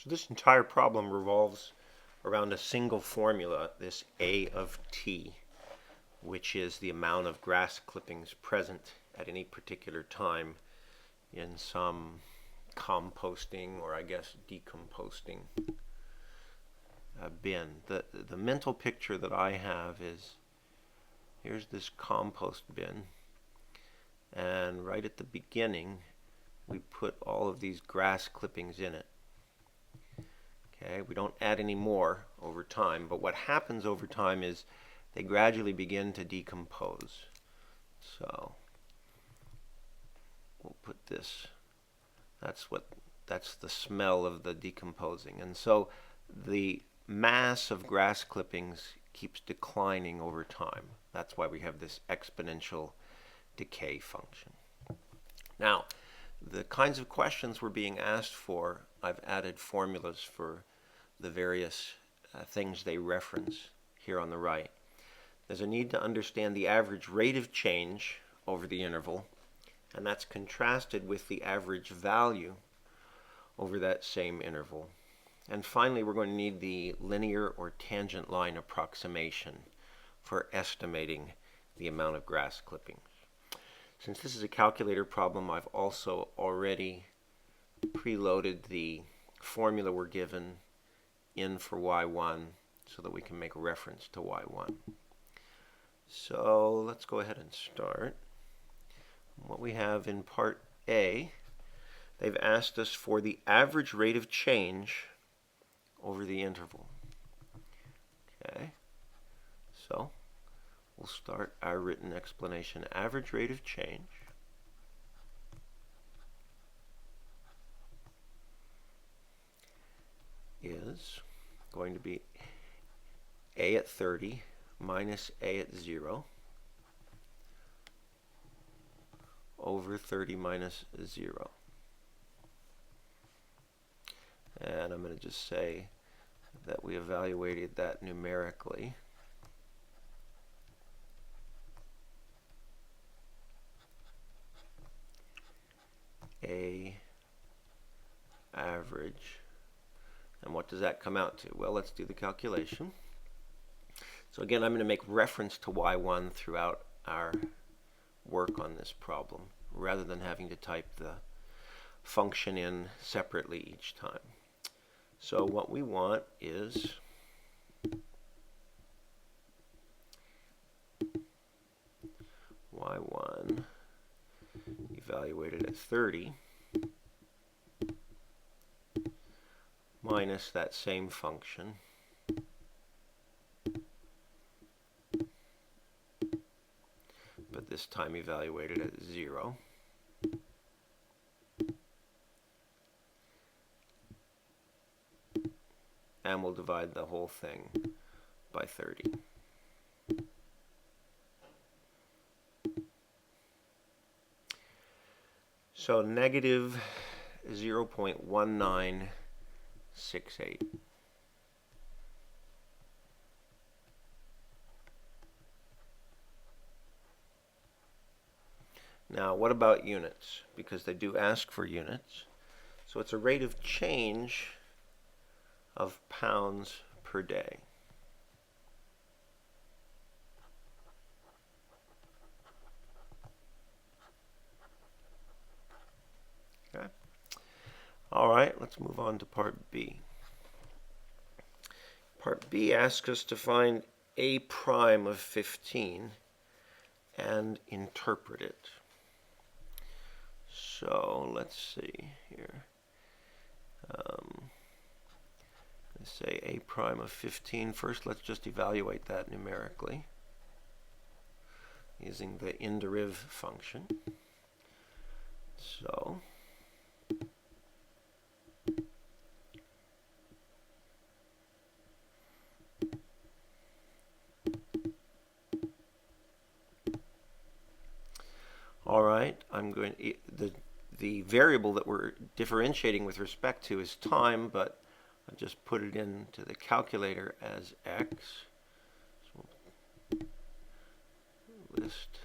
So this entire problem revolves around a single formula, this A of t, which is the amount of grass clippings present at any particular time in some composting, or I guess decomposting bin. The mental picture that I have is, here's this compost bin, and right at the beginning we put all of these grass clippings in it. Okay, we don't add any more over time, but what happens over time is they gradually begin to decompose. So we'll put this, that's the smell of the decomposing. And so the mass of grass clippings keeps declining over time. That's why we have this exponential decay function. Now, the kinds of questions we're being asked for, I've added formulas for the various things they reference here on the right. There's a need to understand the average rate of change over the interval, and that's contrasted with the average value over that same interval. And finally, we're going to need the linear or tangent line approximation for estimating the amount of grass clippings. Since this is a calculator problem, I've also already preloaded the formula we're given in for y1 so that we can make a reference to y1. So let's go ahead and start. What we have in part A, they've asked us for the average rate of change over the interval. Okay, so we'll start our written explanation. Average rate of change is going to be A at 30 minus A at 0 over 30 minus 0. And I'm going to just say that we evaluated that numerically. A average. And what does that come out to? Well, let's do the calculation. So again, I'm going to make reference to y1 throughout our work on this problem, rather than having to type the function in separately each time. So what we want is y1 evaluated at 30 minus that same function but this time evaluated at 0 and we'll divide the whole thing by 30. So negative 0.1968. Now, what about units? Because they do ask for units. So it's a rate of change of pounds per day. Okay. All right, let's move on to part B. Part B asks us to find A prime of 15 and interpret it. So let's see here. Let's say A prime of 15. First, let's just evaluate that numerically using the inderiv function. So all right, I'm going to, the variable that we're differentiating with respect to is time, but I just put it into the calculator as x. So we'll list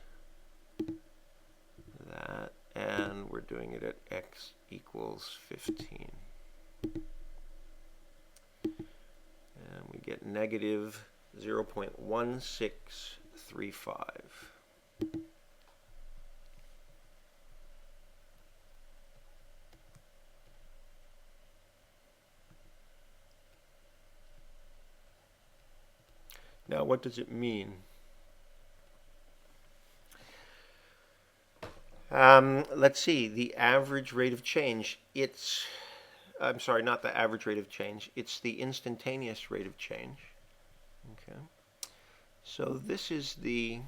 that, and we're doing it at x equals 15. negative 0.1635. Now, what does it mean? Let's see, the average rate of change, I'm sorry, not the average rate of change, it's the instantaneous rate of change. Okay. So this is the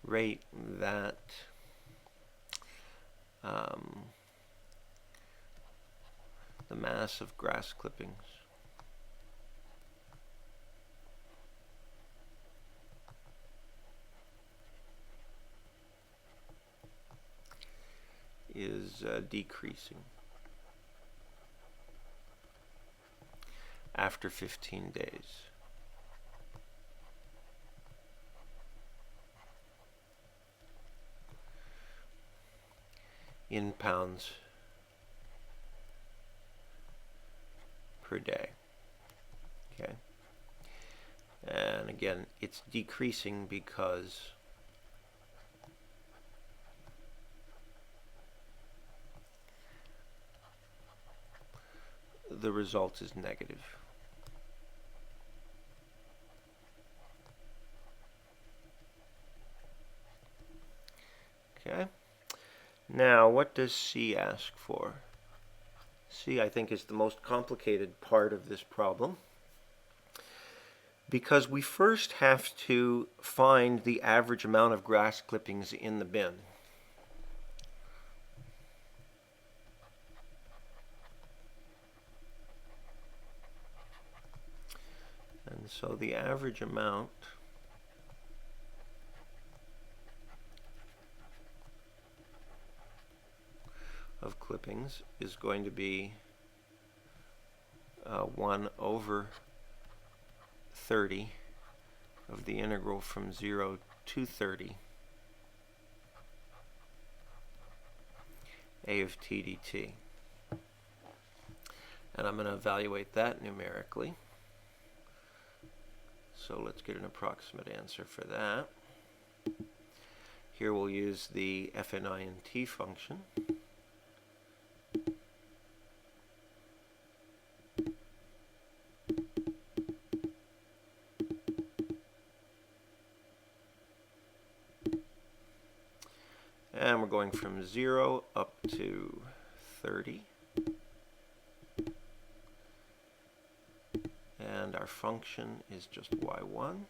rate that the mass of grass clippings is decreasing after 15 days. In pounds per day. Okay. And again, it's decreasing because the result is negative. Okay. Now, what does C ask for? C, I think, is the most complicated part of this problem, because we first have to find the average amount of grass clippings in the bin. And so the average amount of clippings is going to be 1 over 30 of the integral from 0 to 30 a of t dt. And I'm going to evaluate that numerically. So let's get an approximate answer for that. Here we'll use the FNINT function. And we're going from 0 up to 30. And our function is just y1.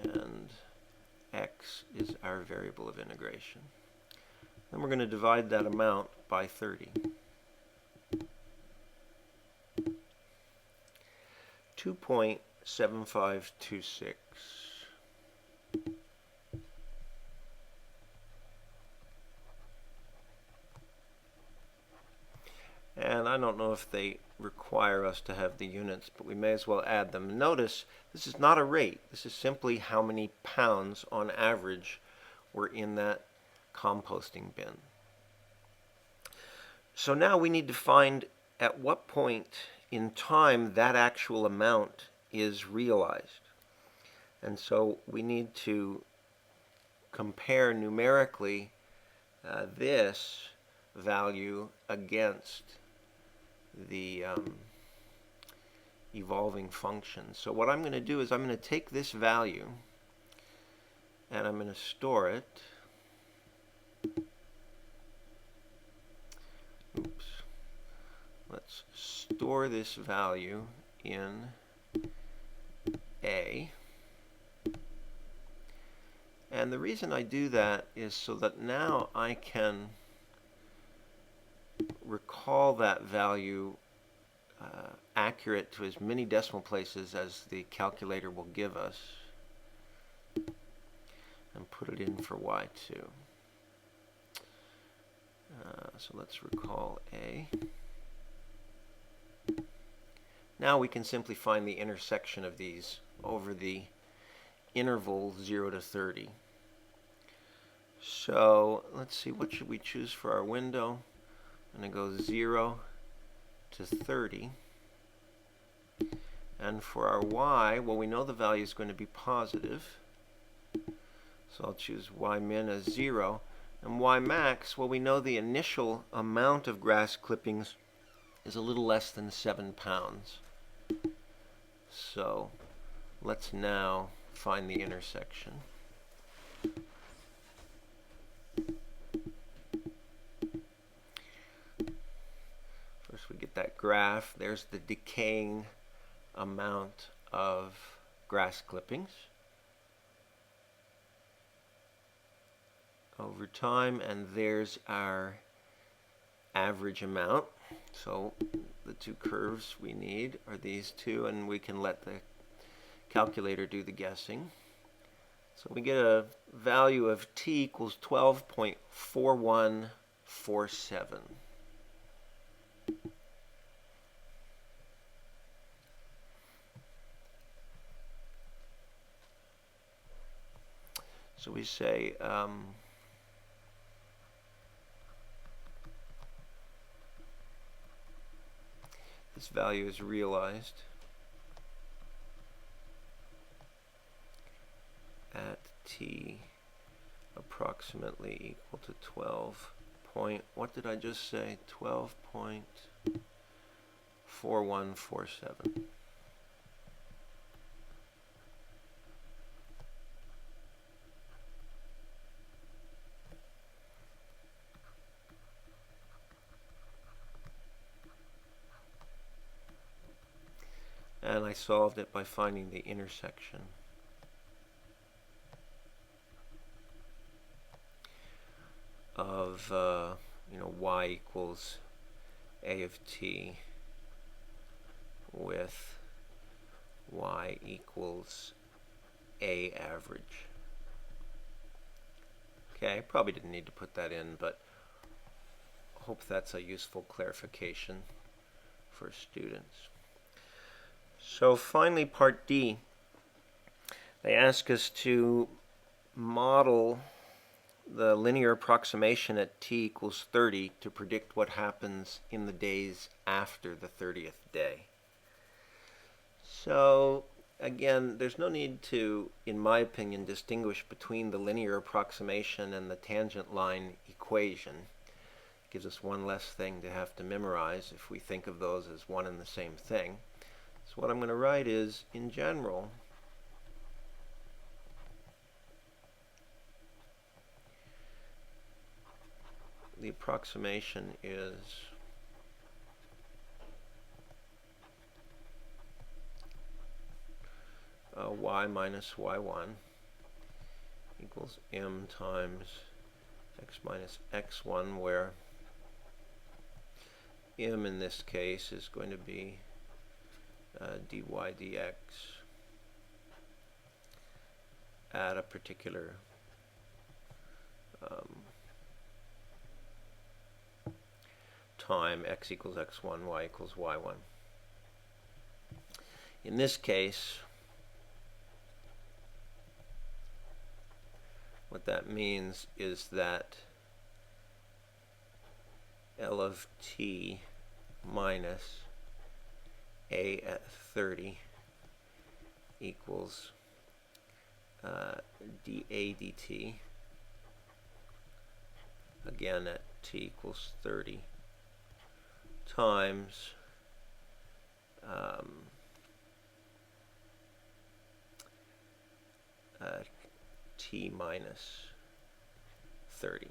And x is our variable of integration. Then we're going to divide that amount by 30. 2.7526. And I don't know if they require us to have the units, but we may as well add them. Notice, this is not a rate. This is simply how many pounds on average were in that composting bin. So now we need to find at what point in time that actual amount is realized. And so we need to compare numerically this value against the evolving function. So what I'm going to do is I'm going to take this value and I'm going to store it. Oops. Let's store this value in A. And the reason I do that is so that now I can recall that value accurate to as many decimal places as the calculator will give us and put it in for y2. So let's recall A. Now we can simply find the intersection of these over the interval 0 to 30. So let's see, what should we choose for our window? I'm going to go 0 to 30. And for our y, well, we know the value is going to be positive. So I'll choose y min as 0. And y max, well, we know the initial amount of grass clippings is a little less than 7 pounds. So let's now find the intersection. First we get that graph. There's the decaying amount of grass clippings over time, and there's our average amount. So the two curves we need are these two, and we can let the calculator do the guessing. So we get a value of t equals 12.4147. So we say this value is realized at t approximately equal to 12 point, what did I just say? 12.4147. And I solved it by finding the intersection of y equals a of t with y equals a average. Okay, I probably didn't need to put that in, but I hope that's a useful clarification for students. So finally, part D, they ask us to model the linear approximation at t equals 30 to predict what happens in the days after the 30th day. So again, there's no need to, in my opinion, distinguish between the linear approximation and the tangent line equation. It gives us one less thing to have to memorize if we think of those as one and the same thing. So what I'm going to write is, in general, the approximation is y minus y1 equals m times x minus x1, where m in this case is going to be dy dx at a particular time, x equals x1, y equals y1. In this case, what that means is that L of t minus a at 30 equals dA dt, again at t equals 30, times t minus 30.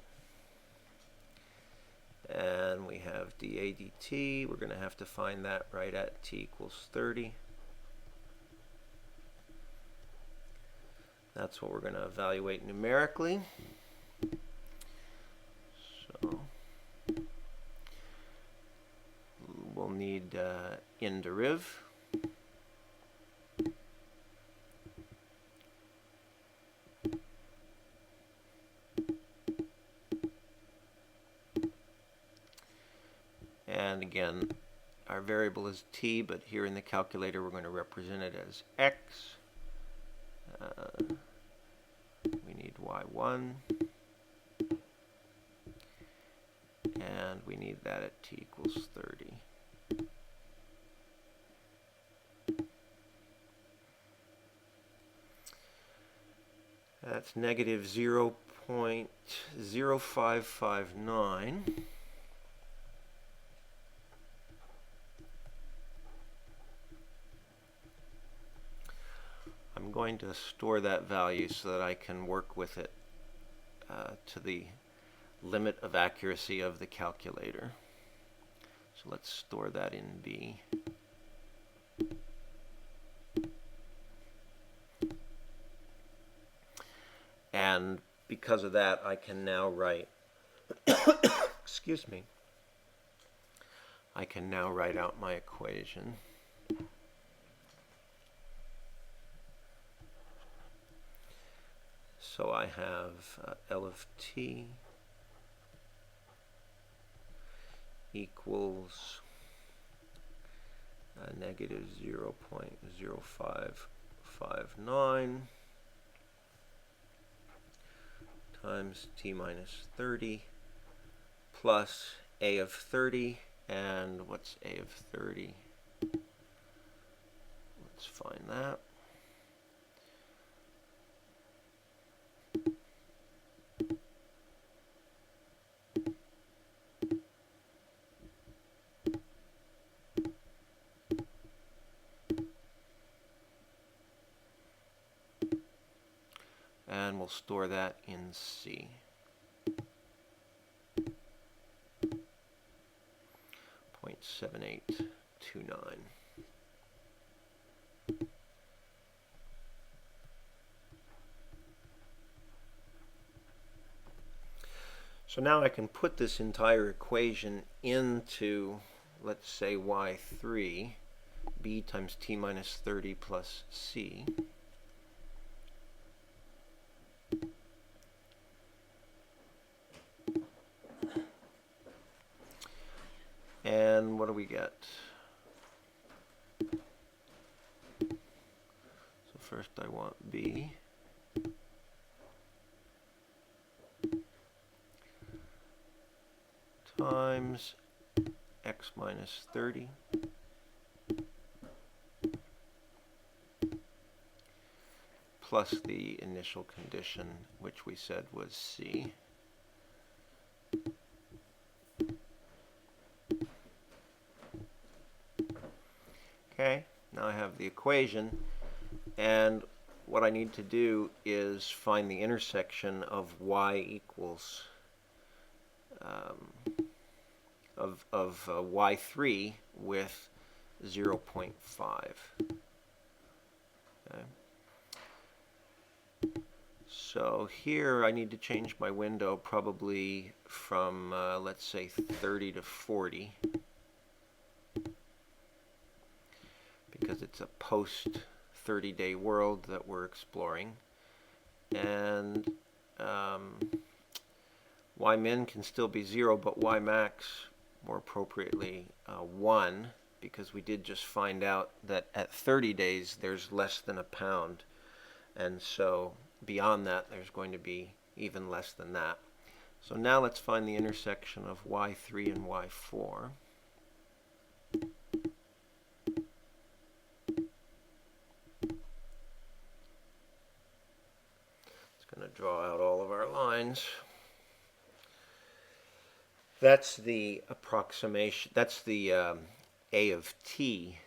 And we have dA dt. We're going to have to find that right at t equals 30. That's what we're going to evaluate numerically. So we'll need inderiv. And again, our variable is t, but here in the calculator we're going to represent it as x. We need y1, and we need that at t equals 30. That's negative 0.0559. I'm going to store that value so that I can work with it to the limit of accuracy of the calculator. So let's store that in B. And because of that, I can now write, excuse me, I can now write out my equation. So I have L of t equals negative 0.0559 times t minus 30 plus a of 30. And what's a of 30? Let's find that. And we'll store that in C. 0.7829. So now I can put this entire equation into, let's say, y3, b times t minus 30 plus c. And what do we get? So first I want b. Times x minus 30 plus the initial condition, which we said was c. Okay, now I have the equation, and what I need to do is find the intersection of y equals of y3 with 0.5. Okay. So here I need to change my window probably from, let's say, 30 to 40. Because it's a post-30-day world that we're exploring. And y min can still be 0, but y max, more appropriately, 1, because we did just find out that at 30 days there's less than a pound. And so beyond that, there's going to be even less than that. So now let's find the intersection of y3 and y4. Going to draw out all of our lines. That's the approximation. That's the a of t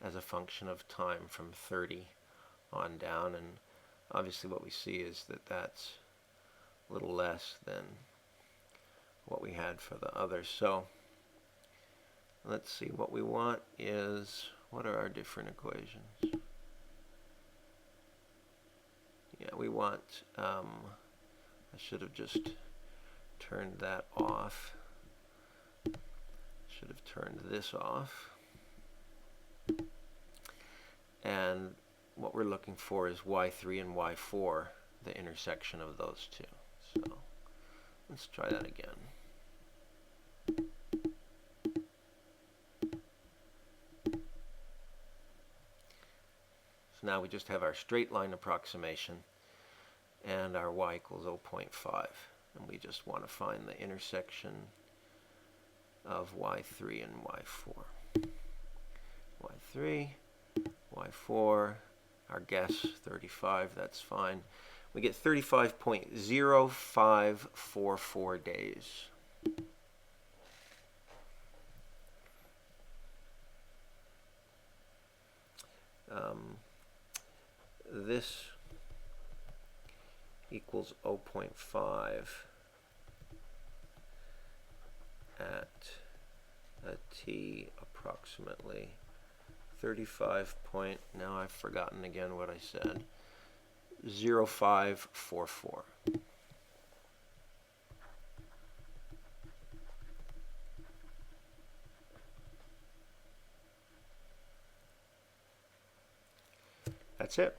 as a function of time from 30 on down, and obviously what we see is that that's a little less than what we had for the others. So let's see, what we want is, what are our different equations? Yeah, we want, I should have just turned that off. Should have turned this off. And what we're looking for is y3 and y4, the intersection of those two. So let's try that again. So now we just have our straight line approximation and our y equals 0.5. And we just want to find the intersection of y3 and y4. y3, y4, our guess 35, that's fine. We get 35.0544 days. This equals 0.5 at a t approximately 35 point, now I've forgotten again what I said, 0544. That's it.